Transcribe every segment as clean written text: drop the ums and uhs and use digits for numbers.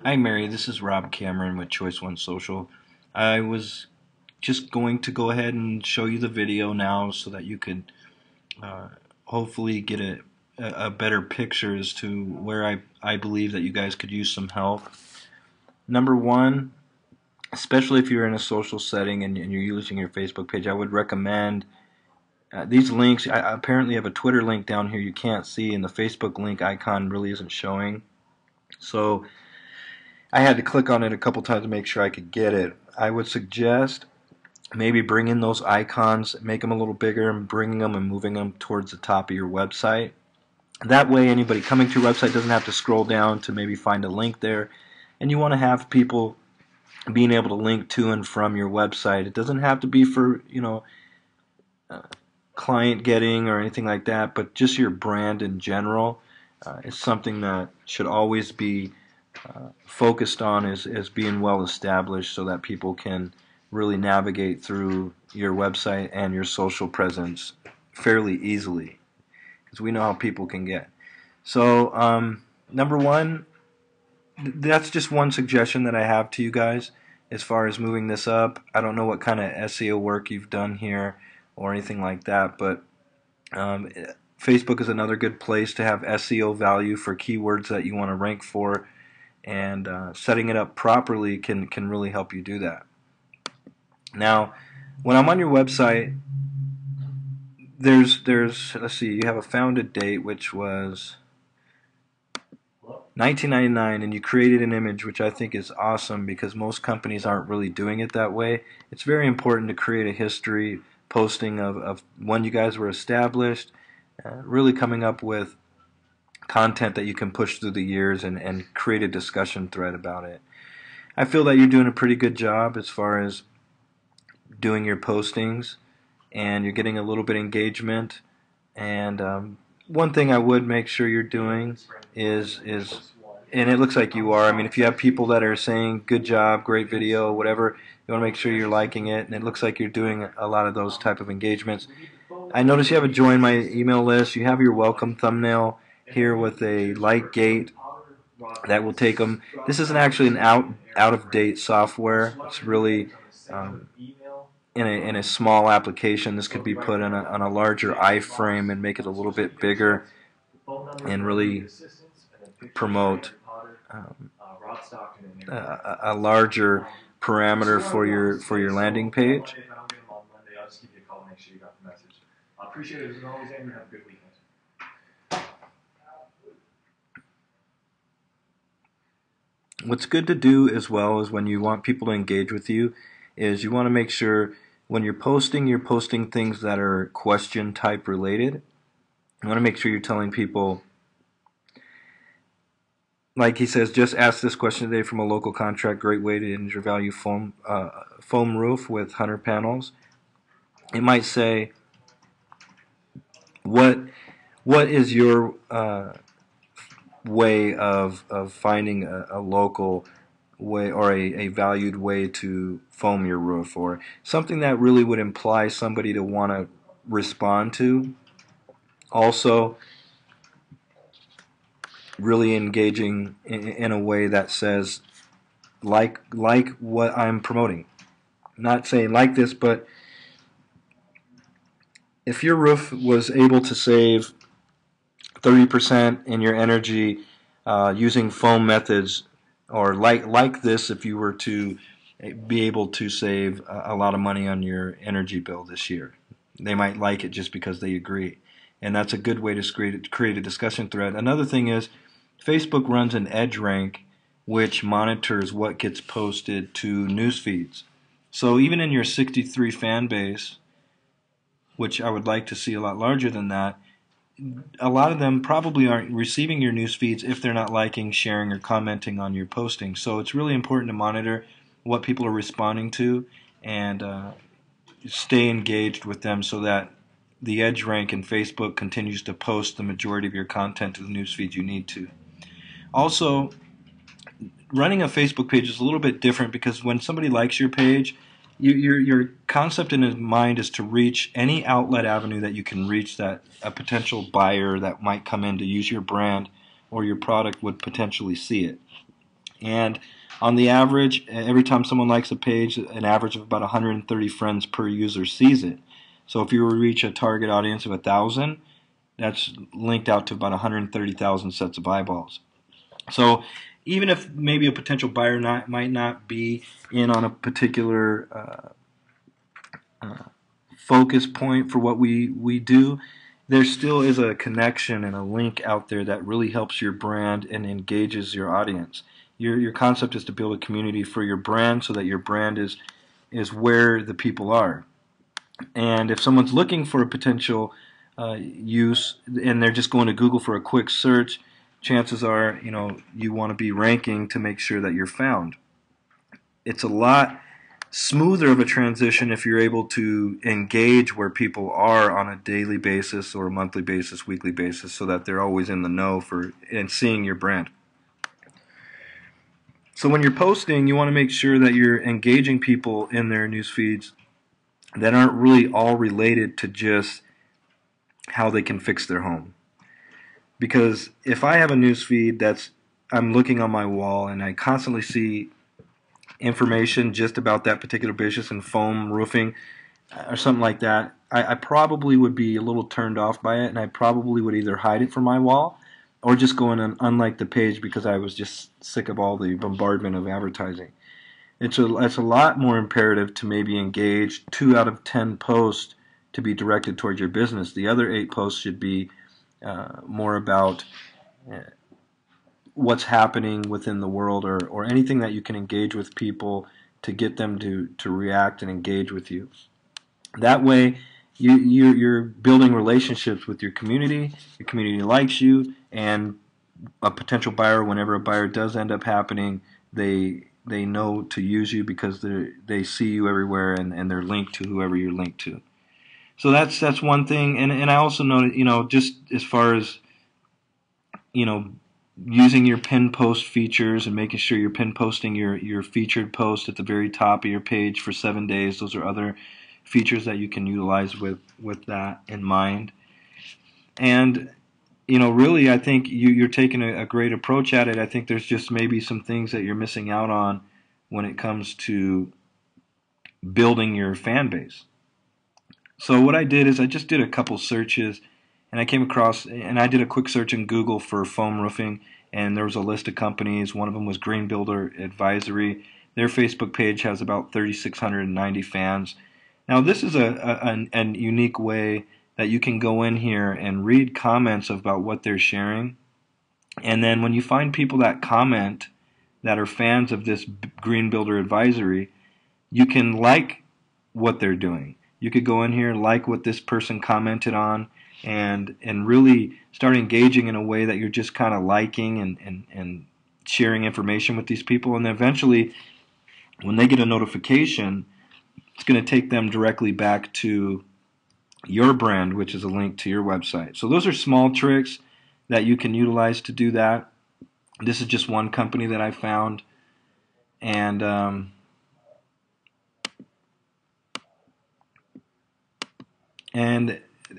Hi Mary, this is Rob Cameron with Choice One Social. I was just going to go ahead and show you the video now so that you could uh, hopefully get a better picture as to where I believe that you guys could use some help. Number one, especially if you're in a social setting and you're using your Facebook page, I would recommend these links. I apparently have a Twitter link down here you can't see, and the Facebook link icon really isn't showing. So I had to click on it a couple times to make sure I could get it. I would suggest maybe bring in those icons, make them a little bigger, and bringing them and moving them towards the top of your website. That way anybody coming to your website doesn't have to scroll down to maybe find a link there. And you want to have people being able to link to and from your website. It doesn't have to be for, client getting or anything like that, but just your brand in general is something that should always be focused on as being well established so that people can really navigate through your website and your social presence fairly easily, because we know how people can get. So number one, that's just one suggestion that I have to you guys as far as moving this up. I don't know what kind of SEO work you've done here or anything like that, but um, Facebook is another good place to have SEO value for keywords that you want to rank for, and setting it up properly can really help you do that. Now, when I'm on your website, there's let's see, you have a founded date which was 1999, and you created an image, which I think is awesome because most companies aren't really doing it that way. It's very important to create a history posting of when you guys were established, really coming up with content that you can push through the years and create a discussion thread about it. I feel that you're doing a pretty good job as far as doing your postings, and you're getting a little bit of engagement. And one thing I would make sure you're doing is and it looks like you are. I mean, if you have people that are saying good job, great video, whatever, you want to make sure you're liking it, and it looks like you're doing a lot of those type of engagements. I notice you have a join my email list. You have your welcome thumbnail here with a like gate that will take them. This isn't actually an out of date software. It's really in a small application. This could be put on a larger iframe and make it a little bit bigger and really promote a larger parameter for your landing page. What's good to do as well is when you want people to engage with you is you want to make sure when you're posting things that are question type related. You want to make sure you're telling people, like he says, just ask this question today from a local contract. Great way to end your value foam roof with 100 panels. It might say, what is your way of finding a local way or a valued way to foam your roof, or something that really would imply somebody to want to respond to. Also, really engaging in a way that says like what I'm promoting. Not saying like this, but if your roof was able to save 30% in your energy using foam methods, or like this, if you were to be able to save a lot of money on your energy bill this year, they might like it just because they agree, and that's a good way to create a discussion thread. Another thing is Facebook runs an edge rank which monitors what gets posted to news feeds. So even in your 63 fan base, which I would like to see a lot larger than that, a lot of them probably aren't receiving your news feeds if they're not liking, sharing, or commenting on your posting. So it's really important to monitor what people are responding to and stay engaged with them so that the edge rank in Facebook continues to post the majority of your content to the news feeds you need to. Also, running a Facebook page is a little bit different because when somebody likes your page, your concept in his mind is to reach any outlet avenue that you can reach that a potential buyer that might come in to use your brand or your product would potentially see it. And on the average, every time someone likes a page, an average of about 130 friends per user sees it. So if you were to reach a target audience of 1,000, that's linked out to about 130,000 sets of eyeballs. So even if maybe a potential buyer might not be in on a particular focus point for what we do, there still is a connection and a link out there that really helps your brand and engages your audience. Your concept is to build a community for your brand so that your brand is where the people are. And if someone's looking for a potential use and they're just going to Google for a quick search, chances are, you want to be ranking to make sure that you're found. It's a lot smoother of a transition if you're able to engage where people are on a daily basis or a monthly basis, weekly basis, so that they're always in the know and seeing your brand. So when you're posting, you want to make sure that you're engaging people in their news feeds that aren't really all related to just how they can fix their home. Because if I have a news feed I'm looking on my wall and I constantly see information just about that particular business and foam roofing or something like that, I probably would be a little turned off by it, and I probably would either hide it from my wall or just go in and unlike the page because I was just sick of all the bombardment of advertising. It's a lot more imperative to maybe engage 2 out of 10 posts to be directed towards your business. The other 8 posts should be more about what's happening within the world or anything that you can engage with people to get them to react and engage with you. That way, you're building relationships with your community likes you, and a potential buyer, whenever a buyer does end up happening, they know to use you because they see you everywhere and they're linked to whoever you're linked to. So that's one thing, and I also know just as far as using your pin post features and making sure you're pin posting your featured post at the very top of your page for 7 days. Those are other features that you can utilize with that in mind. And really, I think you're taking a great approach at it. I think there's just maybe some things that you're missing out on when it comes to building your fan base. So what I did is I just did a couple searches, and I came across, and I did a quick search in Google for foam roofing, and there was a list of companies. One of them was Green Builder Advisory. Their Facebook page has about 3,690 fans. Now this is a unique way that you can go in here and read comments about what they're sharing, and then when you find people that comment that are fans of this Green Builder Advisory, you can like what they're doing. You could go in here and like what this person commented on, and really start engaging in a way that you're just kind of liking and sharing information with these people. And then eventually, when they get a notification, it's going to take them directly back to your brand, which is a link to your website. So those are small tricks that you can utilize to do that. This is just one company that I found, and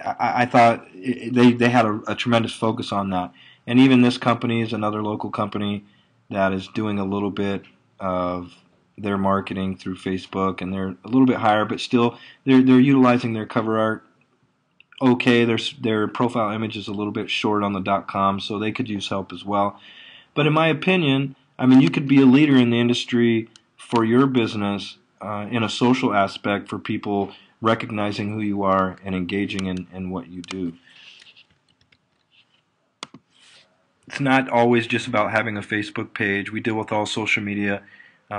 I thought they had a tremendous focus on that. And even this company is another local company that is doing a little bit of their marketing through Facebook, and they're a little bit higher, but still they're utilizing their cover art. Okay, their profile image is a little bit short on the .com, so they could use help as well. But in my opinion, you could be a leader in the industry for your business in a social aspect for people recognizing who you are and engaging in what you do. It's not always just about having a Facebook page. We deal with all social media.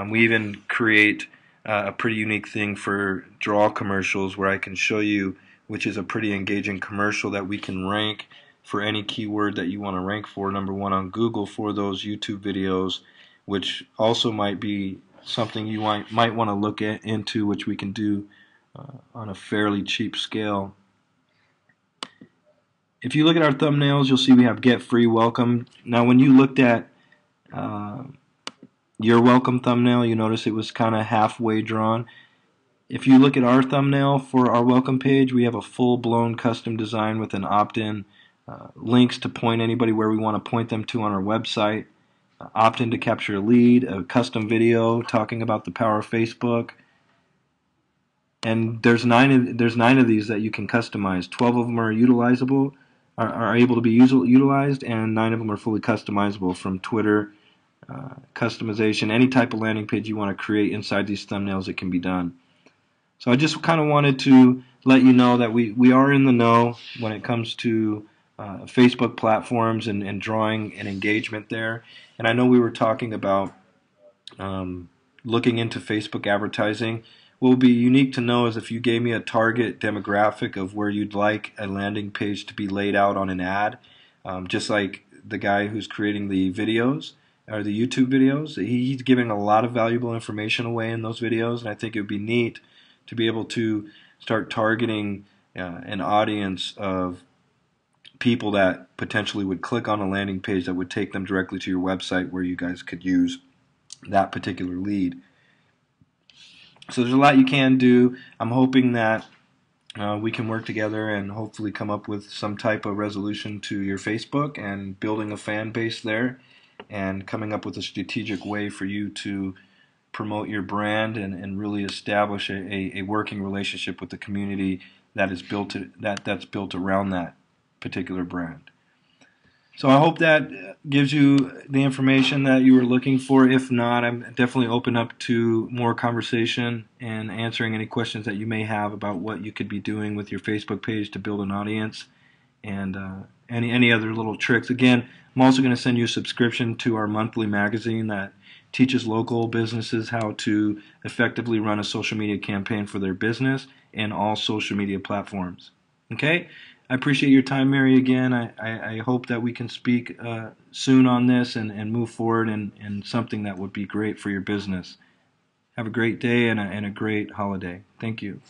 We even create a pretty unique thing for draw commercials where I can show you, which is a pretty engaging commercial that we can rank for any keyword that you want to rank for, #1 on Google for those YouTube videos, which also might be something you might want to look into, which we can do on a fairly cheap scale. If you look at our thumbnails, you'll see we have Get Free Welcome. Now when you looked at your welcome thumbnail, you notice it was kind of halfway drawn. If you look at our thumbnail for our welcome page, we have a full-blown custom design with an opt-in links to point anybody where we want to point them to on our website. opt in to capture a lead, a custom video talking about the power of Facebook. And there's nine of these that you can customize. 12 of them are utilizable, are able to be utilized, and 9 of them are fully customizable from Twitter. Customization, any type of landing page you want to create inside these thumbnails, it can be done. So I just kind of wanted to let you know that we are in the know when it comes to Facebook platforms and drawing an engagement there. And I know we were talking about looking into Facebook advertising. What will be unique to know is if you gave me a target demographic of where you'd like a landing page to be laid out on an ad, just like the guy who's creating the videos or the YouTube videos, he's giving a lot of valuable information away in those videos, and I think it would be neat to be able to start targeting an audience of people that potentially would click on a landing page that would take them directly to your website where you guys could use that particular lead. So there's a lot you can do. I'm hoping that we can work together and hopefully come up with some type of resolution to your Facebook and building a fan base there and coming up with a strategic way for you to promote your brand and really establish a working relationship with the community that is that's built around that particular brand. So I hope that gives you the information that you were looking for. If not, I'm definitely open up to more conversation and answering any questions that you may have about what you could be doing with your Facebook page to build an audience and any other little tricks. Again, I'm also going to send you a subscription to our monthly magazine that teaches local businesses how to effectively run a social media campaign for their business and all social media platforms. Okay? I appreciate your time, Mary, again. I hope that we can speak soon on this and move forward in something that would be great for your business. Have a great day and a great holiday. Thank you.